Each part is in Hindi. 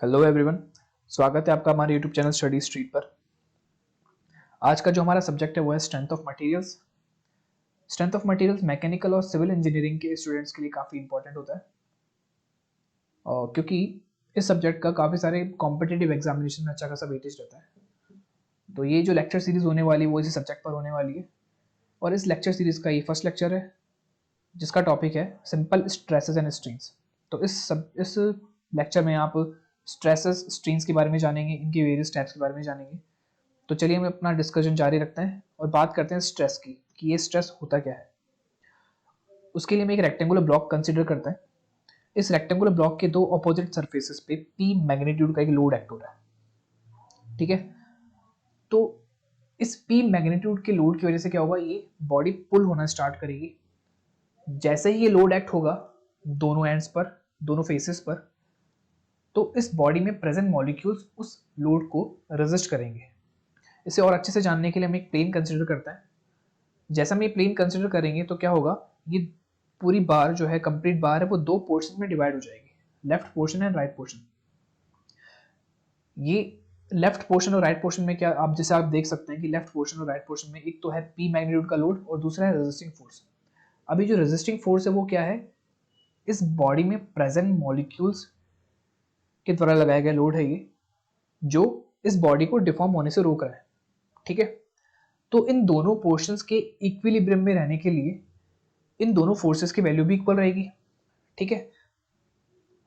हेलो एवरीवन, स्वागत है आपका हमारे यूट्यूब चैनल स्टडी स्ट्रीट पर। आज का जो हमारा सब्जेक्ट है वो है strength of materials. Strength of materials mechanical और सिविल इंजीनियरिंग के स्टूडेंट्स के लिए काफ़ी इंपॉर्टेंट होता है और क्योंकि इस सब्जेक्ट का काफ़ी सारे कॉम्पिटिटिव एग्जामिनेशन में अच्छा खासा वेटेज रहता है। तो ये जो लेक्चर सीरीज होने वाली है वो इसी सब्जेक्ट पर होने वाली है और इस लेक्चर सीरीज का ये फर्स्ट लेक्चर है जिसका टॉपिक है सिंपल स्ट्रेसेस एंड स्ट्रेन्स। तो इस लेक्चर में आप स्ट्रेसेस स्ट्रेन्स के बारे में जानेंगे, इनके वेरियस टाइप्स के बारे में जानेंगे। तो चलिए हम अपना डिस्कशन जारी रखते हैं और बात करते हैं स्ट्रेस की कि ये स्ट्रेस होता क्या है। उसके लिए हम एक रेक्टेंगुलर ब्लॉक कंसिडर करते हैं। इस रेक्टेंगुलर ब्लॉक के दो अपोजिट सरफेसेस पे पी मैग्नीट्यूड का एक लोड एक्ट हो रहा है, ठीक है। तो इस पी मैग्नीट्यूड के लोड की वजह से क्या होगा, ये बॉडी पुल होना स्टार्ट करेगी। जैसे ही ये लोड एक्ट होगा दोनों एंड्स पर, दोनों फेसेस पर, तो इस बॉडी में प्रेजेंट मॉलिक्यूल्स उस लोड को रेजिस्ट करेंगे। इसे और अच्छे से जानने के लिए हम एक प्लेन कंसिडर करते हैं। जैसा हम ये प्लेन कंसिडर करेंगे तो क्या होगा, ये पूरी बार जो है, कंप्लीट बार है, वो दो पोर्शन में डिवाइड हो जाएगी, left portion and right portion. ये लेफ्ट पोर्शन और राइट पोर्शन में क्या, आप जैसे आप देख सकते हैं कि लेफ्ट पोर्शन और राइट पोर्शन में एक तो है पी मैग्नीट्यूड का लोड और दूसरा है रेजिस्टिंग फोर्स। अभी जो रेजिस्टिंग फोर्स है वो क्या है, इस बॉडी में प्रेजेंट मॉलिक्यूल्स के द्वारा लगाया गया लोड है ये, जो इस बॉडी को डिफॉर्म होने से रोक रहा है, ठीक है। तो इन दोनों पोर्शंस के इक्विलिब्रियम में रहने के लिए इन दोनों फोर्सेस की वैल्यू भी इक्वल रहेगी, ठीक है।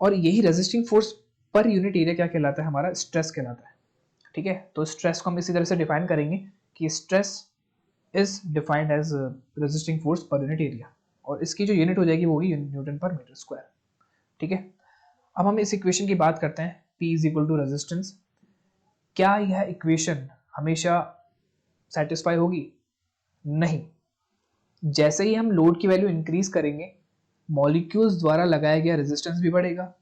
और यही resisting force per unit area क्या कहलाता है, हमारा स्ट्रेस कहलाता है, ठीक है। तो स्ट्रेस को हम इसी तरह से डिफाइन करेंगे कि stress is defined as resisting force per unit area और इसकी जो यूनिट हो जाएगी वो होगी न्यूटन पर मीटर स्क्वायर, ठीक है। अब हम इस इक्वेशन की बात करते हैं, P is equal to resistance. क्या यह इक्वेशन हमेशा सेटिस्फाई होगी? नहीं। जैसे ही हम लोड की वैल्यू इंक्रीज करेंगे मॉलिक्यूल्स द्वारा लगाया गया रेजिस्टेंस भी बढ़ेगा,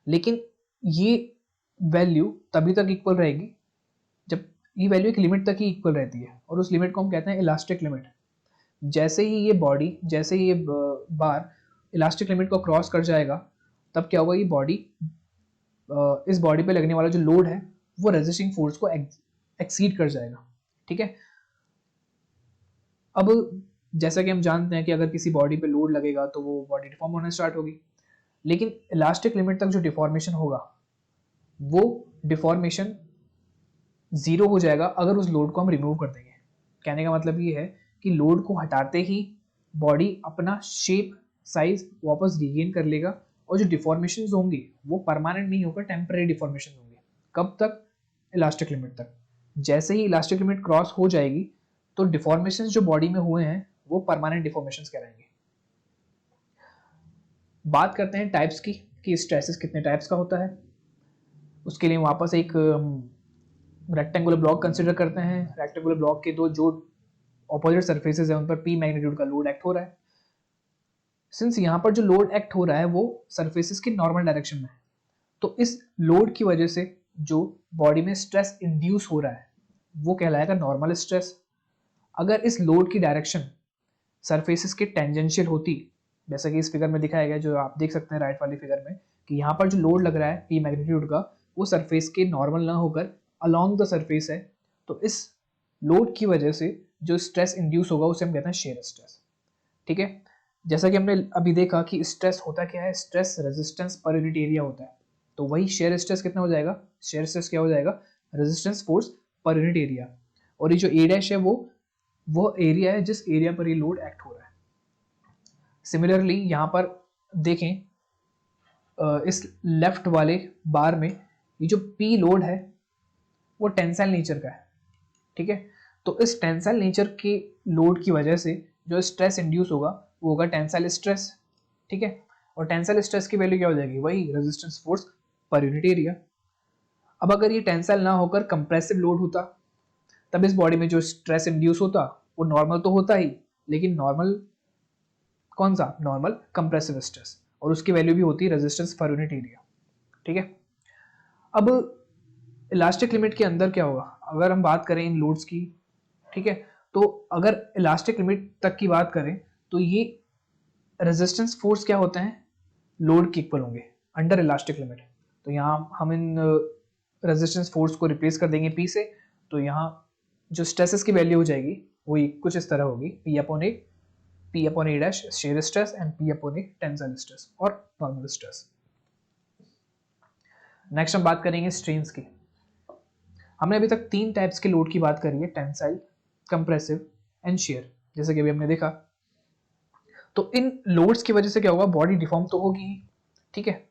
लेकिन ये वैल्यू तभी तक इक्वल रहेगी जब ये वैल्यू एक लिमिट तक ही इक्वल रहती है और उस लिमिट को हम कहते हैं इलास्टिक लिमिट। जैसे ही ये बॉडी, जैसे ही ये बार इलास्टिक लिमिट को क्रॉस कर जाएगा तब क्या होगा, ये बॉडी, इस बॉडी पे लगने वाला जो लोड है वो रेजिस्टिंग फोर्स को एक्सीड कर जाएगा, ठीक है। अब जैसा कि हम जानते हैं कि अगर किसी बॉडी पे लोड लगेगा तो वो बॉडी डिफॉर्म होना स्टार्ट होगी, लेकिन इलास्टिक लिमिट तक जो डिफॉर्मेशन होगा वो डिफॉर्मेशन जीरो हो जाएगा अगर उस लोड को हम रिमूव कर देंगे। कहने का मतलब ये है कि लोड को हटाते ही बॉडी अपना शेप साइज वापस रिगेन कर लेगा और जो डिफॉर्मेशन होंगी वो परमानेंट नहीं होकर टेम्पररी डिफॉर्मेशन होंगे। कब तक? इलास्टिक लिमिट तक। जैसे ही इलास्टिक लिमिट क्रॉस हो जाएगी तो डिफॉर्मेशन जो बॉडी में हुए हैं वो परमानेंट डिफॉर्मेशन कहलाएंगे। बात करते हैं टाइप्स की कि स्ट्रेसेस कितने टाइप्स का होता है। उसके लिए वापस एक रेक्टेंगुलर ब्लॉक कंसिडर करते हैं। रेक्टेंगुलर ब्लॉक के दो जो ऑपोजिट सरफेसेस हैं उन पर पी मैग्नीट्यूड का लोड एक्ट हो रहा है। सिंस यहाँ पर जो लोड एक्ट हो रहा है वो सरफेसेस की नॉर्मल डायरेक्शन में है, तो इस लोड की वजह से जो बॉडी में स्ट्रेस इंड्यूस हो रहा है वो कहलाएगा नॉर्मल स्ट्रेस। अगर इस लोड की डायरेक्शन सरफेसेस के टेंजेंशियल होती, जैसा कि इस फिगर में दिखाया गया, जो आप देख सकते हैं राइट वाली फिगर में, कि यहाँ पर जो लोड लग रहा है पी मैग्नीट्यूड का वो सरफेस के नॉर्मल ना होकर अलोंग द सरफेस है, तो इस लोड की वजह से जो स्ट्रेस इंड्यूस होगा उसे हम कहते हैं शेयर स्ट्रेस, ठीक है। जैसा कि हमने अभी देखा कि स्ट्रेस होता क्या है, स्ट्रेस रेजिस्टेंस पर यूनिट एरिया होता है, तो वही शेयर स्ट्रेस कितना हो जाएगा, शेयर स्ट्रेस क्या हो जाएगा, resistance force per unit area. और ये जो ए डैश है वो एरिया है जिस एरिया पर ये लोड एक्ट हो रहा है। सिमिलरली यहाँ पर देखें, इस लेफ्ट वाले बार में ये जो पी लोड है वो टेंसाइल नेचर का है, ठीक है। तो इस टेंसाइल नेचर के लोड की वजह से जो स्ट्रेस इंड्यूस होगा वो होगा टेंसाइल स्ट्रेस, ठीक है। और टेंसाइल स्ट्रेस की वैल्यू क्या हो जाएगी, वही resistance force per unit area. अब अगर ये टेंसाइल ना होकर कंप्रेसिव लोड होता तब इस बॉडी में जो स्ट्रेस इंड्यूस होता वो नॉर्मल तो होता ही, लेकिन नॉर्मल कौन सा, नॉर्मल कंप्रेसिव स्ट्रेस, और उसकी वैल्यू भी होती है रेजिस्टेंस पर यूनिट एरिया, ठीक है। अब इलास्टिक लिमिट के अंदर क्या होगा, अगर हम बात करें इन लोड्स की, ठीक है, तो अगर इलास्टिक लिमिट तक की बात करें तो ये रेजिस्टेंस फोर्स क्या होते हैं, लोड के इक्वल होंगे अंडर इलास्टिक लिमिट। तो यहाँ हम इन रेजिस्टेंस फोर्स को रिप्लेस कर देंगे P से, तो यहाँ जो स्ट्रेसेस की वैल्यू हो जाएगी वो कुछ इस तरह होगी, P upon A dash shear stress and P upon A tensile stress और नॉर्मल स्ट्रेस। नेक्स्ट हम बात करेंगे स्ट्रेन्स की। हमने अभी तक 3 टाइप्स के लोड की बात करी है, टेंसाइल, कंप्रेसिव एंड शेयर, जैसे कि अभी हमने देखा। तो इन लोड्स की वजह से क्या होगा, बॉडी डिफॉर्म तो होगी ही, ठीक है।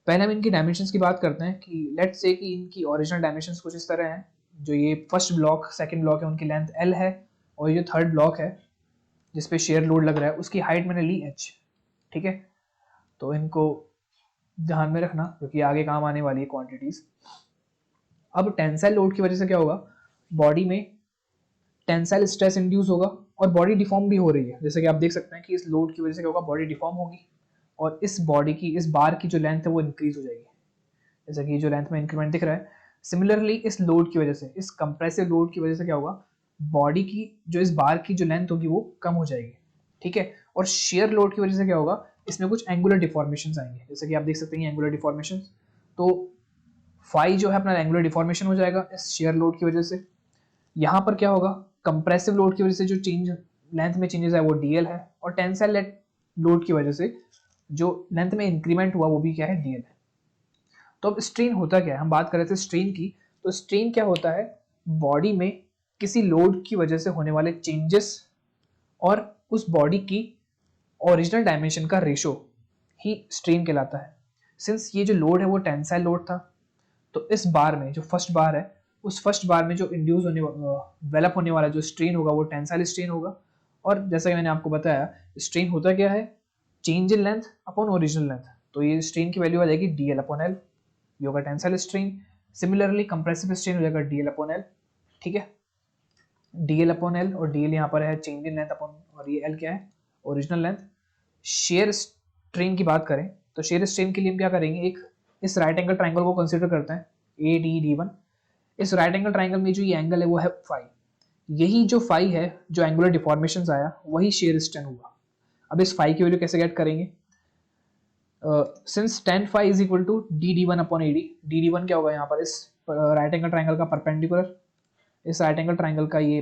पहले हम इनकी डायमेंशंस की बात करते हैं कि लेट्स से कि इनकी ओरिजिनल डायमेंशंस कुछ इस तरह हैं। जो ये फर्स्ट ब्लॉक, सेकंड ब्लॉक है, उनकी लेंथ L है, और ये जो थर्ड ब्लॉक है जिस पे शेयर लोड लग रहा है उसकी हाइट मैंने ली H, ठीक है। तो इनको ध्यान में रखना क्योंकि आगे काम आने वाली है क्वांटिटीज। अब टेंसाइल लोड की वजह से क्या होगा, बॉडी में टेंसाइल स्ट्रेस इंड्यूस होगा और बॉडी डिफॉर्म भी हो रही है। जैसे कि आप देख सकते हैं कि इस लोड की वजह से क्या होगा, बॉडी डिफॉर्म होगी और इस बॉडी की, इस बार की जो लेंथ है वो इंक्रीज हो जाएगी, जैसे कि जो लेंथ में इंक्रीमेंट दिख रहा है। सिमिलरली इस लोड की वजह से, इस कंप्रेसिव लोड की वजह से क्या होगा, बॉडी की जो इस बार की जो लेंथ होगी वो कम हो जाएगी, ठीक है। और शेयर लोड की वजह से क्या होगा, इसमें कुछ एंगुलर डिफॉर्मेशन आएंगे, जैसे कि आप देख सकते हैं एंगुलर डिफॉर्मेशन। तो फाई जो है अपना एंगुलर डिफॉर्मेशन हो जाएगा इस शेयर लोड की वजह से। यहाँ पर क्या होगा, कंप्रेसिव लोड की वजह से जो चेंज लेंथ में चेंजेस है वो DL है, और टेंसाइल लोड की वजह से जो लेंथ में इंक्रीमेंट हुआ वो भी क्या है, DL है। तो अब स्ट्रेन होता क्या है, हम बात कर रहे थे स्ट्रेन की। तो स्ट्रेन क्या होता है, बॉडी में किसी लोड की वजह से होने वाले चेंजेस और उस बॉडी की ओरिजिनल डायमेंशन का रेशो ही स्ट्रेन कहलाता है। सिंस ये जो लोड है वो टेंसाइल लोड था, तो इस बार में जो फर्स्ट बार है, उस फर्स्ट बार में जो इंड्यूस होने डेवलप होने वाला जो स्ट्रेन होगा वो टेंसाइल स्ट्रेन होगा। और जैसा कि मैंने आपको बताया, स्ट्रेन होता क्या है, change in length upon original length. तो ये स्ट्रेन की वैल्यू आ जाएगी DL अपॉन L, ये होगा tensile strain. Similarly compressive strain हो जाएगा DL अपॉन L, ठीक है। DL अपॉन L, और DL यहाँ पर है चेंज इन लेंथ अपॉन, और ये L क्या है, ओरिजिनल लेंथ। शेयर स्ट्रेन की बात करें तो शेयर स्ट्रेन के लिए हम क्या करेंगे, एक इस राइट एंगल ट्राइंगल को कंसीडर करते हैं ADD1। इस राइट एंगल ट्राइंगल में जो ये एंगल है वो है फाई। यही जो फाई है, जो एंगुलर डिफॉर्मेशन आया वही शेयर स्ट्रेन हुआ। अब इस फाई की वैल्यू कैसे गेट करेंगे, since tan phi is equal to DD1 upon AD। DD1 क्या होगा यहाँ पर, इस राइट एंगल ट्राइंगल का परपेंडिकुलर, इस राइट एंगल ट्राइंगल का ये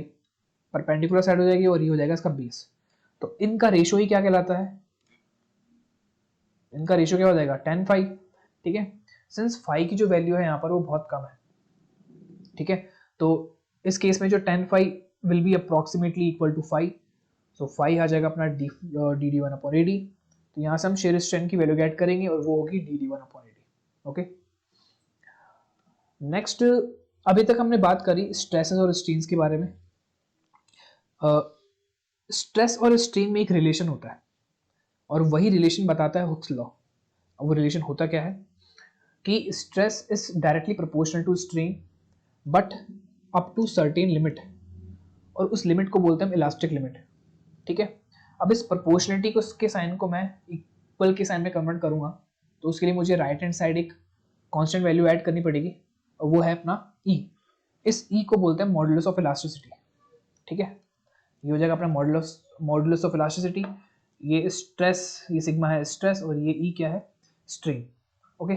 परपेंडिकुलर साइड हो जाएगी और ये हो जाएगा इसका बेस। तो इनका रेशो ही क्या कहलाता है, इनका रेशो क्या हो जाएगा, tan phi, ठीक है। सिंस फाई की जो वैल्यू है यहाँ पर वो बहुत कम है, ठीक है। तो इस केस में जो tan phi will be approximately equal to phi, so phi आ जाएगा अपना DD1 अपॉन AD। तो यहाँ से हम शेयर स्ट्रेन की वैल्यू गेट करेंगे और वो होगी DD1 upon AD, okay. Next, अभी तक हमने बात करी स्ट्रेसेस और स्ट्रेन्स के बारे में। स्ट्रेस और स्ट्रेन में एक रिलेशन होता है और वही रिलेशन बताता है हुक्स लॉ। अब वो रिलेशन होता क्या है कि stress is directly proportional to strain but up to certain limit, और उस लिमिट को बोलते हैं हम इलास्टिक लिमिट, ठीक है। अब इस प्रोपोर्शनलिटी को, के साइन को मैं इक्वल के साइन में कन्वर्ट करूंगा, तो उसके लिए मुझे राइट हैंड साइड एक कांस्टेंट वैल्यू ऐड करनी पड़ेगी और वो है अपना E। इस E को बोलते हैं मॉडुलस ऑफ इलास्टिसिटी, ठीक है। ये हो जाएगा अपना मॉडुलस ऑफ इलास्टिसिटी। ये स्ट्रेस, ये सिग्मा है स्ट्रेस, और ये E क्या है, स्ट्रेन, ओके।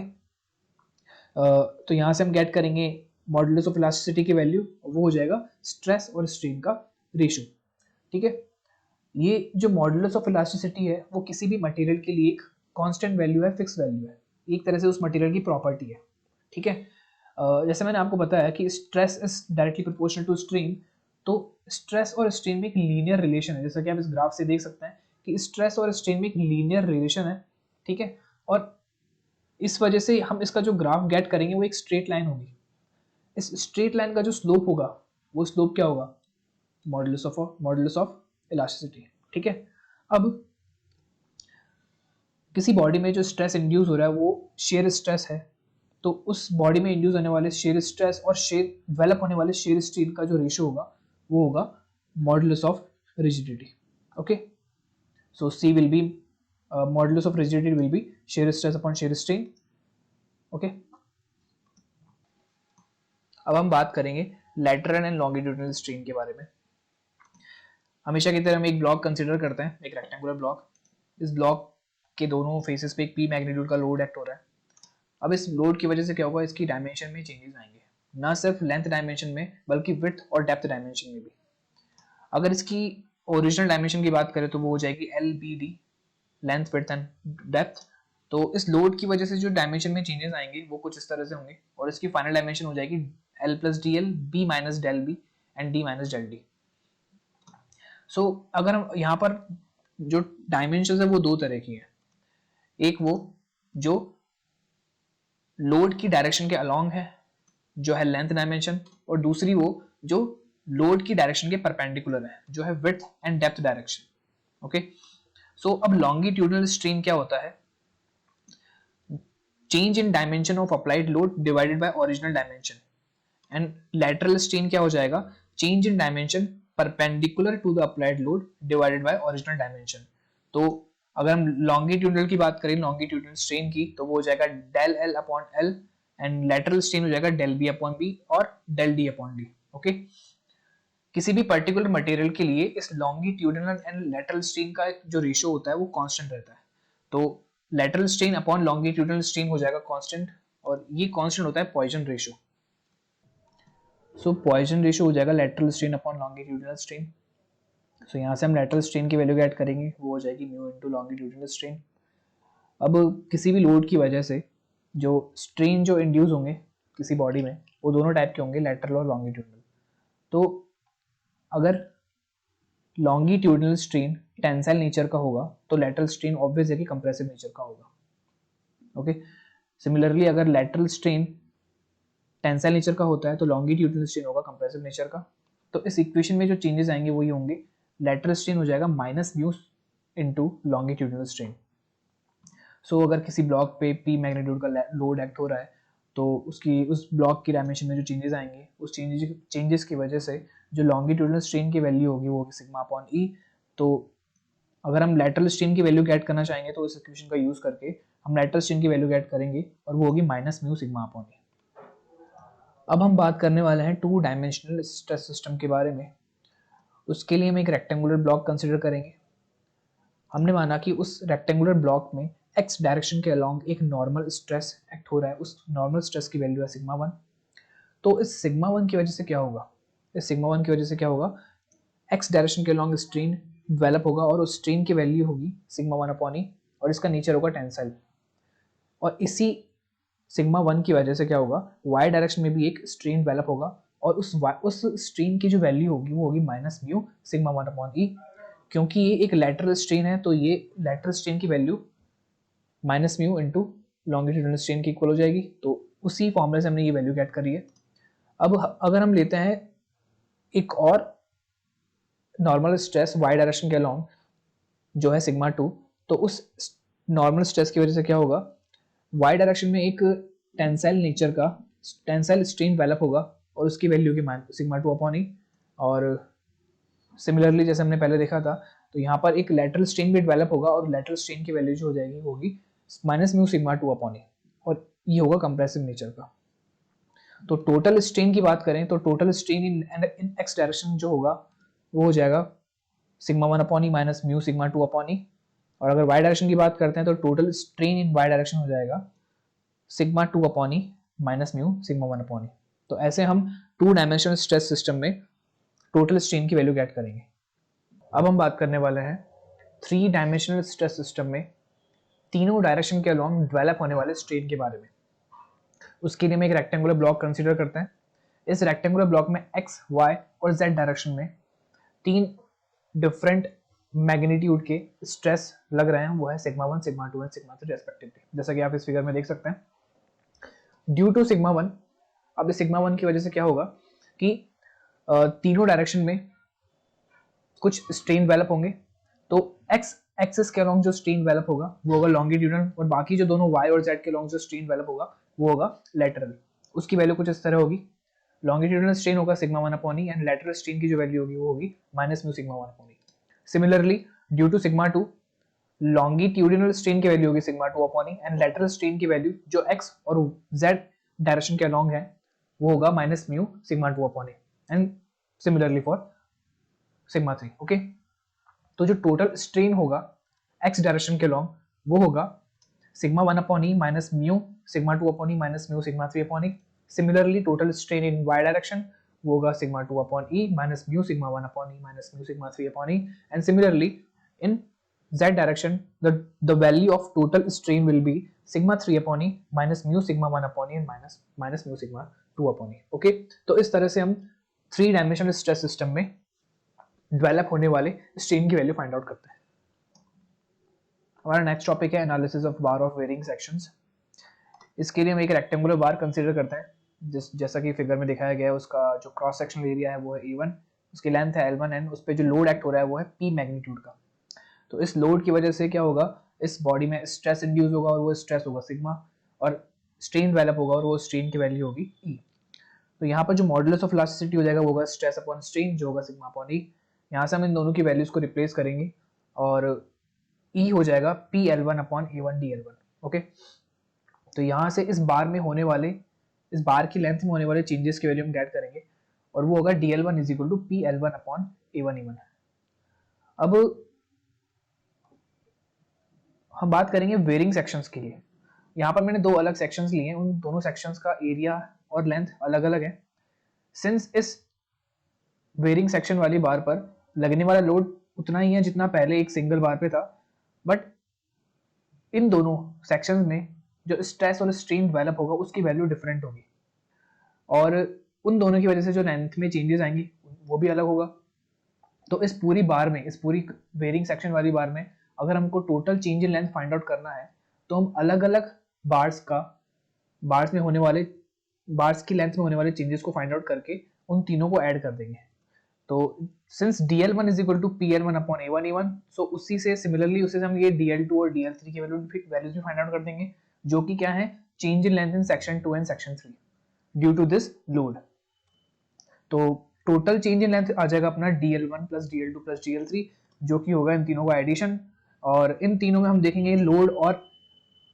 तो यहाँ से हम गेट करेंगे मॉडुलस ऑफ इलास्टिसिटी की वैल्यू, वो हो जाएगा स्ट्रेस और स्ट्रेन का रेशो, ठीक है। ये जो मॉडुलस ऑफ इलास्टिसिटी है वो किसी भी मटेरियल के लिए एक कांस्टेंट वैल्यू है, फिक्स वैल्यू है, एक तरह से उस मटेरियल की प्रॉपर्टी है, ठीक है। जैसे मैंने आपको बताया कि stress is directly proportional to strain, तो स्ट्रेस और स्ट्रेन में एक लीनियर रिलेशन है, जैसा कि आप इस ग्राफ से देख सकते हैं कि स्ट्रेस और स्ट्रेन में एक लीनियर रिलेशन है, ठीक है। और इस वजह से हम इसका जो ग्राफ गेट करेंगे वो एक स्ट्रेट लाइन होगी। इस स्ट्रेट लाइन का जो स्लोप होगा वो स्लोप क्या होगा, मॉडुलस ऑफ इलास्टिसिटी, ठीक है। अब किसी बॉडी में जो स्ट्रेस इंड्यूस हो रहा है वो शेयर स्ट्रेस है, तो उस बॉडी में इंड्यूस होने वाले शेयर स्ट्रेस और शेयर डेवलप होने वाले शेयर स्ट्रेन का जो रेशो होगा वो होगा modulus of rigidity, okay. So C will be modulus of rigidity will be shear stress upon shear strain, okay. अब हम बात करेंगे लैटरल एंड लॉन्गिट्यूडिनल स्ट्रेन के बारे में। हमेशा की तरह हम एक ब्लॉक कंसीडर करते हैं, एक रेक्टेंगुलर ब्लॉक। इस ब्लॉक के दोनों फेसेस पे एक P मैग्नीट्यूड का लोड एक्ट हो रहा है। अब इस लोड की वजह से क्या होगा, इसकी डायमेंशन में चेंजेस आएंगे, ना सिर्फ लेंथ डायमेंशन में बल्कि विड्थ और डेप्थ डायमेंशन में भी। अगर इसकी ओरिजिनल डायमेंशन की बात करें तो वो हो जाएगी LBD, length width and depth. तो इस लोड की वजह से जो डायमेंशन में चेंजेस आएंगे वो कुछ इस तरह से होंगे, और इसकी फाइनल डायमेंशन हो जाएगी L+DL, B - del B and D - del D। सो अगर हम यहाँ पर जो डायमेंशन है वो दो तरह की है, एक वो जो लोड की डायरेक्शन के अलोंग है जो है लेंथ डायमेंशन, और दूसरी वो जो लोड की डायरेक्शन के परपेंडिकुलर है जो है width and depth direction. Okay, so अब लॉन्गिट्यूडनल स्ट्रेन क्या होता है, change in dimension of applied load divided by original dimension, and lateral strain क्या हो जाएगा, change in dimension perpendicular to the applied load divided by original dimension. तो अगर हम लॉन्गिट्यूडनल की बात करें, लॉन्गिट्यूडनल स्ट्रेन की, तो वो हो जाएगा del L upon L, and lateral strain हो जाएगा del B अपॉन B और del D upon D। Okay, किसी भी पर्टिकुलर मटेरियल के लिए इस लॉन्गिट्यूडनल एंड लैटरल स्ट्रेन का जो रेशियो होता है वो कांस्टेंट रहता है। तो lateral strain upon longitudinal strain हो जाएगा कांस्टेंट, और ये कांस्टेंट होता है Poisson ratio. So Poisson ratio हो जाएगा lateral strain upon longitudinal strain. So यहाँ से हम लैटरल स्ट्रेन की वैल्यू ऐड करेंगे, वो हो जाएगी म्यू इनटू लॉन्गिट्यूडनल स्ट्रेन। अब किसी भी लोड की वजह से जो स्ट्रेन जो इंड्यूस होंगे किसी बॉडी में वो दोनों टाइप के होंगे, लैटरल और लॉन्गिट्यूडनल। तो अगर लॉन्गिट्यूडनल स्ट्रेन टेंसाइल नेचर का होगा तो लैटरल स्ट्रेन ऑब्वियस है कि कंप्रेसिव नेचर का होगा। ओके, सिमिलरली अगर लैटरल स्ट्रेन टेंसाइल नेचर का होता है तो लॉन्गिट्यूडनल स्ट्रेन होगा कंप्रेसिव नेचर का। तो इस इक्वेशन में जो चेंजेस आएंगे वही होंगे, लैटरल स्ट्रेन हो जाएगा minus mu into longitudinal strain. So अगर किसी ब्लॉक पे P मैग्नीट्यूड का लोड एक्ट हो रहा है तो उसकी उस ब्लॉक की डायमेंशन में जो चेंजेस आएंगे उस चेंजेस की वजह से जो लॉन्गिट्यूडनल स्ट्रेन की वैल्यू होगी वो होगी सिग्मा अपॉन E। तो अगर हम लैटरल स्ट्रेन की वैल्यू ऐड करना चाहेंगे तो इस इक्वेशन का यूज करके हम लैटरल स्ट्रेन की वैल्यू ऐड करेंगे और वो होगी minus mu sigma upon E। अब हम बात करने वाले हैं टू डायमेंशनल स्ट्रेस सिस्टम के बारे में। उसके लिए हम एक रेक्टेंगुलर ब्लॉक कंसिडर करेंगे। हमने माना कि उस रेक्टेंगुलर ब्लॉक में एक्स डायरेक्शन के अलोंग एक नॉर्मल स्ट्रेस एक्ट हो रहा है, उस नॉर्मल स्ट्रेस की वैल्यू है सिग्मा 1। तो इस सिग्मा 1 की वजह से क्या होगा, इस सिग्मा 1 की वजह से क्या होगा, एक्स डायरेक्शन के अलोंग स्ट्रेन डेवलप होगा और उस स्ट्रेन की वैल्यू होगी सिग्मा 1 अपॉन ई, और इसका नेचर होगा टेंसाइल। और इसी सिग्मा 1 की वजह से क्या होगा, वाई डायरेक्शन में भी एक स्ट्रेन डेवलप होगा और उस स्ट्रेन की जो वैल्यू होगी वो होगी माइनस म्यू सिग्मा 1 अपॉन ई। क्योंकि ये एक लैटरल स्ट्रेन है तो ये लैटरल स्ट्रेन की value minus mu into longitudinal strain की इक्वल हो जाएगी। तो उसी फॉर्मूले से हमने ये वैल्यू गेट करी है। अब अगर हम लेते हैं एक और नॉर्मल स्ट्रेस वाई डायरेक्शन के अलोंग जो है सिग्मा 2, तो उस नॉर्मल स्ट्रेस की वजह से क्या होगा, वाई डायरेक्शन में एक टेंसाइल नेचर का टेंसाइल स्ट्रेन डेवलप होगा और उसकी वैल्यू होगी सिग्मा 2 अपॉन ई। और सिमिलरली जैसे हमने पहले देखा था तो यहाँ पर एक लैटरल स्ट्रेन भी डेवलप होगा और लैटरल स्ट्रेन की वैल्यू जो हो जाएगी होगी minus mu sigma 2 upon E, और ये होगा कंप्रेसिव नेचर का। तो टोटल स्ट्रेन की बात करें तो total strain in X direction जो होगा वो हो जाएगा sigma 1 upon E minus mu sigma 2 upon E. और अगर वाई डायरेक्शन की बात करते हैं तो total strain in Y direction हो जाएगा sigma 2 upon E minus mu sigma 1 upon E. तो ऐसे हम टू डायमेंशनल स्ट्रेस सिस्टम में टोटल स्ट्रेन की वैल्यू गेट करेंगे। अब हम बात करने वाले हैं थ्री डायमेंशनल स्ट्रेस सिस्टम में तीनों डायरेक्शन के अलोंग डेवलप होने वाले स्ट्रेन के बारे में। उसके लिए हम एक रेक्टेंगुलर ब्लॉक कंसीडर करते हैं। इस रेक्टेंगुलर ब्लॉक में एक्स, वाई और जेड डायरेक्शन में तीन डिफरेंट मैग्नीट्यूड के स्ट्रेस लग रहे हैं, वो है sigma 1, sigma 2 and sigma 3 respectively, जैसा कि आप इस फिगर में देख सकते हैं। ड्यू टू सिग्मा 1, अब इस सिग्मा 1 की वजह से क्या होगा कि तीनों डायरेक्शन में कुछ स्ट्रेन डेवलप होंगे। तो एक्स एक्सिस के अलोंग जो स्ट्रेन डेवलप होगा वो होगा लॉन्गिट्यूडनल, और बाकी जो दोनों वाई और जेड के अलोंग जो स्ट्रेन डेवलप होगा वो होगा लैटरल। उसकी वैल्यू कुछ इस तरह होगी, लॉन्गिट्यूडनल स्ट्रेन होगा sigma 1 upon E and lateral strain की जो वैल्यू होगी वो होगी minus mu sigma 1 upon E. Similarly due to sigma 2, longitudinal strain की वैल्यू होगी sigma 2 upon E and lateral strain की वैल्यू जो एक्स और जेड डायरेक्शन के अलोंग है वो होगा minus mu sigma 2 upon E, and similarly for sigma 3। Okay, तो जो टोटल स्ट्रेन होगा एक्स डायरेक्शन के लॉन्ग वो होगा sigma 1 upon E minus mu sigma 2 upon E minus mu sigma 3 upon E. Similarly total strain in Y direction वो होगा sigma 2 upon E minus mu sigma 1 upon E minus mu sigma 3 upon E. And similarly in z direction the value of total strain will be sigma 3 upon e minus mu sigma 1 upon e minus mu sigma 2 upon e। Okay, तो इस तरह से हम 3 डायमेंशनल स्ट्रेस सिस्टम में डेवलप होने वाले स्ट्रेन की वैल्यू फाइंड आउट करते हैं। हमारा नेक्स्ट टॉपिक है analysis of bar of varying sections. इसके लिए हम एक रेक्टेंगुलर बार कंसीडर करते हैं जैसा कि फिगर में दिखाया गया है। उसका जो क्रॉस सेक्शनल एरिया है वो है A1, उसकी लेंथ है L1 एंड उस पर जो लोड एक्ट हो रहा है वो है P मैग्नीट्यूड का। तो इस लोड की वजह से क्या होगा, इस बॉडी में स्ट्रेस इंड्यूस होगा और वो स्ट्रेस होगा सिग्मा, और स्ट्रेन डेवलप होगा और वो स्ट्रेन की वैल्यू होगी E। तो यहाँ पर जो मॉडुलस ऑफ इलास्टिसिटी हो जाएगा वो होगा स्ट्रेस अपॉन स्ट्रेन जो होगा सिग्मा अपॉन E। यहाँ से हम इन दोनों की वैल्यूज को रिप्लेस करेंगे और E हो जाएगा PL1 upon A1 DL1। Okay, तो यहाँ से इस बार में होने वाले, इस बार की लेंथ में होने वाले चेंजेस की वैल्यू हम गेट करेंगे और वो होगा DL1 is equal to PL1 upon A1 E1। अब हम बात करेंगे वेरिंग सेक्शंस के लिए। यहाँ पर मैंने दो अलग सेक्शंस लिए हैं, उन दोनों सेक्शंस का एरिया और लेंथ अलग अलग है। सिंस इस वेरिंग सेक्शन वाली बार पर लगने वाला लोड उतना ही है जितना पहले एक सिंगल बार पे था, बट इन दोनों सेक्शंस में जो स्ट्रेस और स्ट्रेन डेवलप होगा उसकी वैल्यू डिफरेंट होगी और उन दोनों की वजह से जो लेंथ में चेंजेस आएंगे वो भी अलग होगा। तो इस पूरी बार में, इस पूरी वेरिंग सेक्शन वाली बार में अगर हमको total change in length find out करना है तो हम अलग अलग बार्स में होने वाले, बार्स की लेंथ में होने वाले चेंजेस को फाइंड आउट करके उन तीनों को ऐड कर देंगे। तो since DL1 is equal to PL1 upon A1 E1, so उसी से सिमिलरली उससे हम ये DL2 और DL3 की वैल्यूज भी फाइंड आउट कर देंगे जो कि क्या है, change in length in section 2 and section 3 due to this load. तो टोटल चेंज इन लेंथ आ जाएगा अपना DL1 plus DL2 plus DL3 जो कि होगा इन तीनों का एडिशन। और इन तीनों में हम देखेंगे लोड और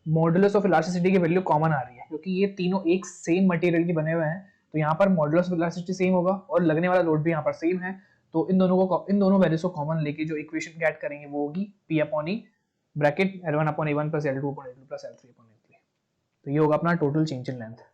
मॉडुलस ऑफ इलास्टिसिटी की वैल्यू कॉमन आ रही है क्योंकि ये तीनों एक सेम मटेरियल के बने हुए हैं। तो यहाँ पर मॉडुलस ऑफ इलास्टिसिटी सेम होगा और लगने वाला लोड भी यहाँ पर सेम है। तो इन दोनों वैल्यूज को कॉमन लेके जो इक्वेशन गेट करेंगे वो होगी P upon E bracket L1 upon A1 plus L2 upon A2 plus L3 upon A3। तो ये होगा अपना टोटल चेंज इन लेंथ।